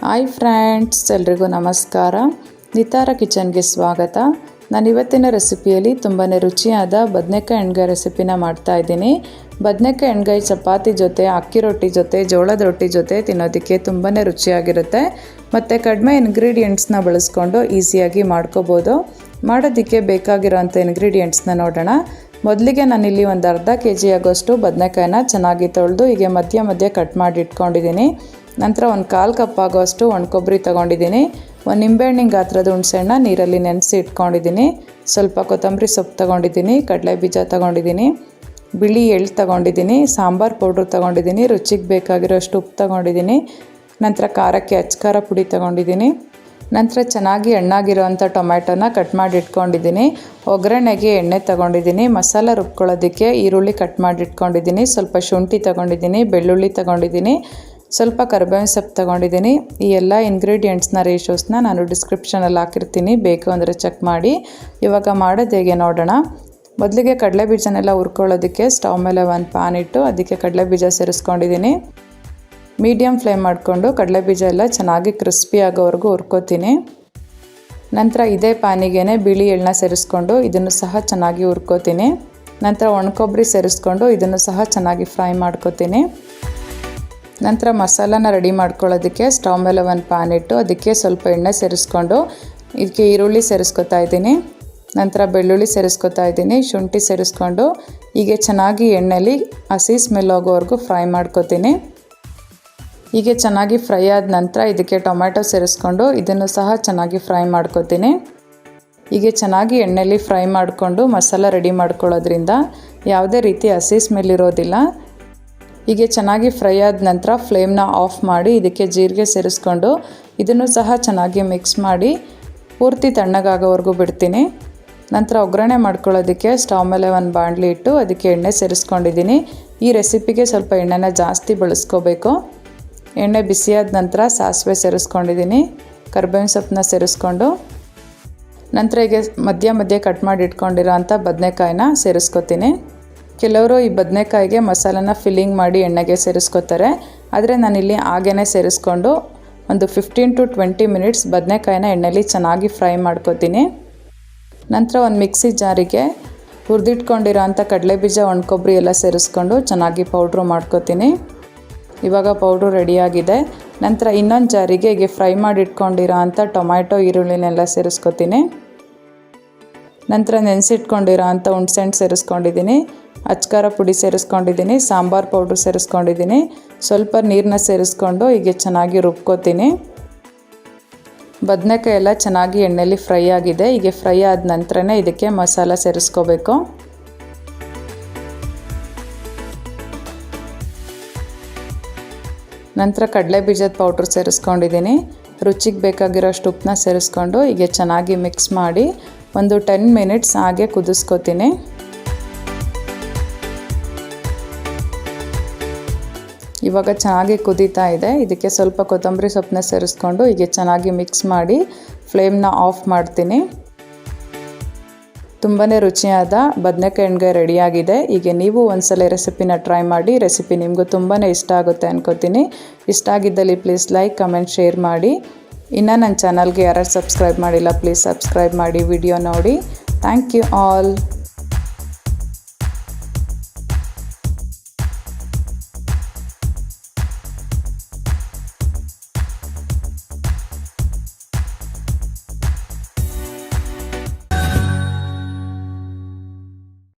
Hi friends, ಎಲ್ರಿಗೂ ನಮಸ್ಕಾರ. ನಿತಾರ ಕಿಚನ್ಗೆ ಸ್ವಾಗತ. ನಾನು ಇವತ್ತಿನ ರೆಸಿಪಿಯಲ್ಲಿ ತುಂಬಾ ರುಚಿಯಾದ ಬದನೆಕಾಯಿ ಎಣ್ಗಾಯಿ ರೆಸಿಪಿನ ಮಾಡ್ತಾಯಿದ್ದೀನಿ. ಬದನೆಕಾಯಿ ಎಣ್ಗಾಯಿ ಚಪಾತಿ ಜೊತೆ, ಅಕ್ಕಿ ರೊಟ್ಟಿ ಜೊತೆ, ಜೋಳದ ರೊಟ್ಟಿ ಜೊತೆ ತಿನ್ನೋದಕ್ಕೆ ತುಂಬಾ ರುಚಿಯಾಗಿರುತ್ತೆ. ಮತ್ತು ಕಡಿಮೆ ಇಂಗ್ರೀಡಿಯೆಂಟ್ಸ್ನ ಬಳಸ್ಕೊಂಡು ಈಸಿಯಾಗಿ ಮಾಡ್ಕೋಬೋದು. ಮಾಡೋದಕ್ಕೆ ಬೇಕಾಗಿರೋಂಥ ಇಂಗ್ರೀಡಿಯೆಂಟ್ಸ್ನ ನೋಡೋಣ. ಮೊದಲಿಗೆ ನಾನಿಲ್ಲಿ ಒಂದು ಅರ್ಧ kg ಆಗೋಷ್ಟು ಬದನೆಕಾಯಿನ ಚೆನ್ನಾಗಿ ತೊಳೆದು ಹೀಗೆ ಮಧ್ಯ ಕಟ್ ಮಾಡಿ ಇಟ್ಕೊಂಡಿದ್ದೀನಿ. ನಂತರ ಒಂದು 1/4 ಕಪ್ ಆಗೋಷ್ಟು ಒಣಕೊಬ್ಬರಿ ತೊಗೊಂಡಿದ್ದೀನಿ. ಒಂದು ನಿಂಬೆಹಣ್ಣಿನ ಗಾತ್ರದ ಹುಣಸೆಹಣ್ಣ ನೀರಲ್ಲಿ ನೆನೆಸಿ ಇಟ್ಕೊಂಡಿದ್ದೀನಿ. ಸ್ವಲ್ಪ ಕೊತ್ತಂಬರಿ ಸೊಪ್ಪು ತೊಗೊಂಡಿದ್ದೀನಿ, ಕಡಲೆ ಬೀಜ ತೊಗೊಂಡಿದ್ದೀನಿ, ಬಿಳಿ ಎಳ್ಳು ತೊಗೊಂಡಿದ್ದೀನಿ, ಸಾಂಬಾರು ಪೌಡ್ರ್ ತೊಗೊಂಡಿದ್ದೀನಿ, ರುಚಿಗೆ ಬೇಕಾಗಿರೋಷ್ಟು ಉಪ್ಪು ತೊಗೊಂಡಿದ್ದೀನಿ. ನಂತರ ಖಾರಕ್ಕೆ ಅಚ್ಕಾರ ಪುಡಿ ತೊಗೊಂಡಿದ್ದೀನಿ. ನಂತರ ಚೆನ್ನಾಗಿ ಹಣ್ಣಾಗಿರೋವಂಥ ಟೊಮ್ಯಾಟೋನ ಕಟ್ ಮಾಡಿ ಇಟ್ಕೊಂಡಿದ್ದೀನಿ. ಒಗ್ಗರಣೆಗೆ ಎಣ್ಣೆ ತೊಗೊಂಡಿದ್ದೀನಿ. ಮಸಾಲ ರುಬ್ಕೊಳ್ಳೋದಕ್ಕೆ ಈರುಳ್ಳಿ ಕಟ್ ಮಾಡಿ ಇಟ್ಕೊಂಡಿದ್ದೀನಿ. ಸ್ವಲ್ಪ ಶುಂಠಿ ತೊಗೊಂಡಿದ್ದೀನಿ, ಬೆಳ್ಳುಳ್ಳಿ ತೊಗೊಂಡಿದ್ದೀನಿ, ಸ್ವಲ್ಪ ಕರಿಬೇವಿನ ಸೊಪ್ಪು ತೊಗೊಂಡಿದ್ದೀನಿ. ಈ ಎಲ್ಲ ಇಂಗ್ರೀಡಿಯೆಂಟ್ಸ್ನ ರೇಷೋಸ್ನ ನಾನು ಡಿಸ್ಕ್ರಿಪ್ಷನಲ್ಲಿ ಹಾಕಿರ್ತೀನಿ, ಬೇಕು ಅಂದರೆ ಚೆಕ್ ಮಾಡಿ. ಇವಾಗ ಮಾಡೋದು ಹೇಗೆ ನೋಡೋಣ. ಮೊದಲಿಗೆ ಕಡಲೆ ಬೀಜನೆಲ್ಲ ಹುರ್ಕೊಳ್ಳೋದಕ್ಕೆ ಸ್ಟವ್ ಮೇಲೆ ಒಂದು ಪ್ಯಾನ್ ಇಟ್ಟು ಅದಕ್ಕೆ ಕಡಲೆ ಬೀಜ ಸೇರಿಸ್ಕೊಂಡಿದ್ದೀನಿ. ಮೀಡಿಯಮ್ ಫ್ಲೇಮ್ ಮಾಡಿಕೊಂಡು ಕಡಲೆ ಬೀಜ ಎಲ್ಲ ಚೆನ್ನಾಗಿ ಕ್ರಿಸ್ಪಿ ಆಗೋವರೆಗೂ ಹುರ್ಕೋತೀನಿ. ನಂತರ ಇದೇ ಪ್ಯಾನಿಗೆ ಬಿಳಿ ಎಳ್ಳನ್ನ ಸೇರಿಸ್ಕೊಂಡು ಇದನ್ನು ಸಹ ಚೆನ್ನಾಗಿ ಹುರ್ಕೋತೀನಿ. ನಂತರ ಒಣಕೊಬ್ಬರಿ ಸೇರಿಸ್ಕೊಂಡು ಇದನ್ನು ಸಹ ಚೆನ್ನಾಗಿ ಫ್ರೈ ಮಾಡ್ಕೋತೀನಿ. ನಂತರ ಮಸಾಲಾನ ರೆಡಿ ಮಾಡ್ಕೊಳ್ಳೋದಕ್ಕೆ ಸ್ಟವ್ ಮೇಲೆ ಒಂದು ಪ್ಯಾನ್ ಇಟ್ಟು ಅದಕ್ಕೆ ಸ್ವಲ್ಪ ಎಣ್ಣೆ ಸೇರಿಸ್ಕೊಂಡು ಇದಕ್ಕೆ ಈರುಳ್ಳಿ ಸೇರಿಸ್ಕೊತಾ ಇದ್ದೀನಿ. ನಂತರ ಬೆಳ್ಳುಳ್ಳಿ ಸೇರಿಸ್ಕೊತಾ ಇದ್ದೀನಿ, ಶುಂಠಿ ಸೇರಿಸ್ಕೊಂಡು ಹೀಗೆ ಚೆನ್ನಾಗಿ ಎಣ್ಣೆಲಿ ಹಸಿ ಸ್ಮೆಲ್ ಹೋಗೋವರೆಗೂ ಫ್ರೈ ಮಾಡ್ಕೋತೀನಿ. ಹೀಗೆ ಚೆನ್ನಾಗಿ ಫ್ರೈ ಆದ ನಂತರ ಇದಕ್ಕೆ ಟೊಮ್ಯಾಟೊ ಸೇರಿಸ್ಕೊಂಡು ಇದನ್ನು ಸಹ ಚೆನ್ನಾಗಿ ಫ್ರೈ ಮಾಡ್ಕೋತೀನಿ. ಹೀಗೆ ಚೆನ್ನಾಗಿ ಎಣ್ಣೆಲಿ ಫ್ರೈ ಮಾಡಿಕೊಂಡು ಮಸಾಲ ರೆಡಿ ಮಾಡ್ಕೊಳ್ಳೋದ್ರಿಂದ ಯಾವುದೇ ರೀತಿ ಹಸಿ ಸ್ಮೆಲ್ ಇರೋದಿಲ್ಲ. ಹೀಗೆ ಚೆನ್ನಾಗಿ ಫ್ರೈ ಆದ ನಂತರ ಫ್ಲೇಮ್ನ ಆಫ್ ಮಾಡಿ ಇದಕ್ಕೆ ಜೀರಿಗೆ ಸೇರಿಸ್ಕೊಂಡು ಇದನ್ನು ಸಹ ಚೆನ್ನಾಗಿ ಮಿಕ್ಸ್ ಮಾಡಿ ಪೂರ್ತಿ ತಣ್ಣಗಾಗೋವರೆಗೂ ಬಿಡ್ತೀನಿ. ನಂತರ ಒಗ್ಗರಣೆ ಮಾಡ್ಕೊಳ್ಳೋದಕ್ಕೆ ಸ್ಟವ್ ಮೇಲೆ ಒಂದು ಬಾಣಲಿ ಇಟ್ಟು ಅದಕ್ಕೆ ಎಣ್ಣೆ ಸೇರಿಸ್ಕೊಂಡಿದ್ದೀನಿ. ಈ ರೆಸಿಪಿಗೆ ಸ್ವಲ್ಪ ಎಣ್ಣೆನ ಜಾಸ್ತಿ ಬಳಸ್ಕೋಬೇಕು. ಎಣ್ಣೆ ಬಿಸಿಯಾದ ನಂತರ ಸಾಸಿವೆ ಸೇರಿಸ್ಕೊಂಡಿದ್ದೀನಿ, ಕರಿಬೇವಿನ ಸೊಪ್ಪನ್ನ ಸೇರಿಸ್ಕೊಂಡು ನಂತರ ಹೀಗೆ ಮಧ್ಯ ಕಟ್ ಮಾಡಿ ಇಟ್ಕೊಂಡಿರೋ ಅಂಥ ಬದನೆಕಾಯಿನ ಸೇರಿಸ್ಕೊತೀನಿ. ಕೆಲವರು ಈ ಬದನೆಕಾಯಿಗೆ ಮಸಾಲಾನ ಫಿಲ್ಲಿಂಗ್ ಮಾಡಿ ಎಣ್ಣೆಗೆ ಸೇರಿಸ್ಕೊತಾರೆ, ಆದರೆ ನಾನಿಲ್ಲಿ ಹಾಗೇ ಸೇರಿಸ್ಕೊಂಡು ಒಂದು 15 to 20 ಮಿನಿಟ್ಸ್ ಬದನೆಕಾಯಿನ ಎಣ್ಣೆಲಿ ಚೆನ್ನಾಗಿ ಫ್ರೈ ಮಾಡ್ಕೋತೀನಿ. ನಂತರ ಒಂದು ಮಿಕ್ಸಿ ಜಾರಿಗೆ ಹುರಿದಿಟ್ಕೊಂಡಿರೋ ಅಂಥ ಕಡಲೆಬೀಜ, ಒಣಕೊಬ್ಬರಿ ಎಲ್ಲ ಸೇರಿಸ್ಕೊಂಡು ಚೆನ್ನಾಗಿ ಪೌಡ್ರು ಮಾಡ್ಕೋತೀನಿ. ಇವಾಗ ಪೌಡ್ರು ರೆಡಿಯಾಗಿದೆ. ನಂತರ ಇನ್ನೊಂದು ಜಾರಿಗೆ ಹೀಗೆ ಫ್ರೈ ಮಾಡಿ ಇಟ್ಕೊಂಡಿರೋ ಅಂಥ ಟೊಮ್ಯಾಟೊ, ಈರುಳ್ಳಿನೆಲ್ಲ ಸೇರಿಸ್ಕೊತೀನಿ. ನಂತರ ನೆನೆಸಿಟ್ಕೊಂಡಿರೋ ಅಂಥ ಹುಣಸೆಹಣ್ಣು ಸೇರಿಸ್ಕೊಂಡಿದ್ದೀನಿ, ಅಚ್ಕಾರ ಪುಡಿ ಸೇರಿಸ್ಕೊಂಡಿದ್ದೀನಿ, ಸಾಂಬಾರು ಪೌಡ್ರು ಸೇರಿಸ್ಕೊಂಡಿದ್ದೀನಿ, ಸ್ವಲ್ಪ ನೀರನ್ನ ಸೇರಿಸ್ಕೊಂಡು ಹೀಗೆ ಚೆನ್ನಾಗಿ ರುಬ್ಕೋತೀನಿ. ಬದನೆಕಾಯಿ ಎಲ್ಲ ಚೆನ್ನಾಗಿ ಎಣ್ಣೆಲಿ ಫ್ರೈ ಆಗಿದೆ. ಹೀಗೆ ಫ್ರೈ ಆದ ನಂತರನೇ ಇದಕ್ಕೆ ಮಸಾಲ ಸೇರಿಸ್ಕೋಬೇಕು. ನಂತರ ಕಡಲೆ ಬೀಜದ ಪೌಡ್ರ್ ಸೇರಿಸ್ಕೊಂಡಿದ್ದೀನಿ, ರುಚಿಗೆ ಬೇಕಾಗಿರೋಷ್ಟು ಉಪ್ಪನ್ನ ಸೇರಿಸ್ಕೊಂಡು ಹೀಗೆ ಚೆನ್ನಾಗಿ ಮಿಕ್ಸ್ ಮಾಡಿ ಒಂದು 10 ಮಿನಿಟ್ಸ್ ಹಾಗೆ ಕುದಿಸ್ಕೋತೀನಿ. ಇವಾಗ ಚೆನ್ನಾಗಿ ಕುದೀತಾ ಇದೆ. ಇದಕ್ಕೆ ಸ್ವಲ್ಪ ಕೊತ್ತಂಬರಿ ಸೊಪ್ಪನ್ನ ಸೇರಿಸ್ಕೊಂಡು ಹೀಗೆ ಚೆನ್ನಾಗಿ ಮಿಕ್ಸ್ ಮಾಡಿ ಫ್ಲೇಮ್ನ ಆಫ್ ಮಾಡ್ತೀನಿ. ತುಂಬಾ ರುಚಿಯಾದ ಬದನೆಕಾಯಿ ಎಣ್ಗಾಯಿ ರೆಡಿಯಾಗಿದೆ. ಹೀಗೆ ನೀವು ಒಂದ್ಸಲ ರೆಸಿಪಿನ ಟ್ರೈ ಮಾಡಿ. ರೆಸಿಪಿ ನಿಮಗೂ ತುಂಬಾ ಇಷ್ಟ ಆಗುತ್ತೆ ಅನ್ಕೋತೀನಿ. ಇಷ್ಟ ಆಗಿದ್ದಲ್ಲಿ ಪ್ಲೀಸ್ ಲೈಕ್, ಕಮೆಂಟ್, ಶೇರ್ ಮಾಡಿ. ಇನ್ನು ನನ್ನ ಚಾನಲ್ಗೆ ಯಾರು ಸಬ್ಸ್ಕ್ರೈಬ್ ಮಾಡಿಲ್ಲ ಪ್ಲೀಸ್ ಸಬ್ಸ್ಕ್ರೈಬ್ ಮಾಡಿ, ವಿಡಿಯೋ ನೋಡಿ. Thank you all.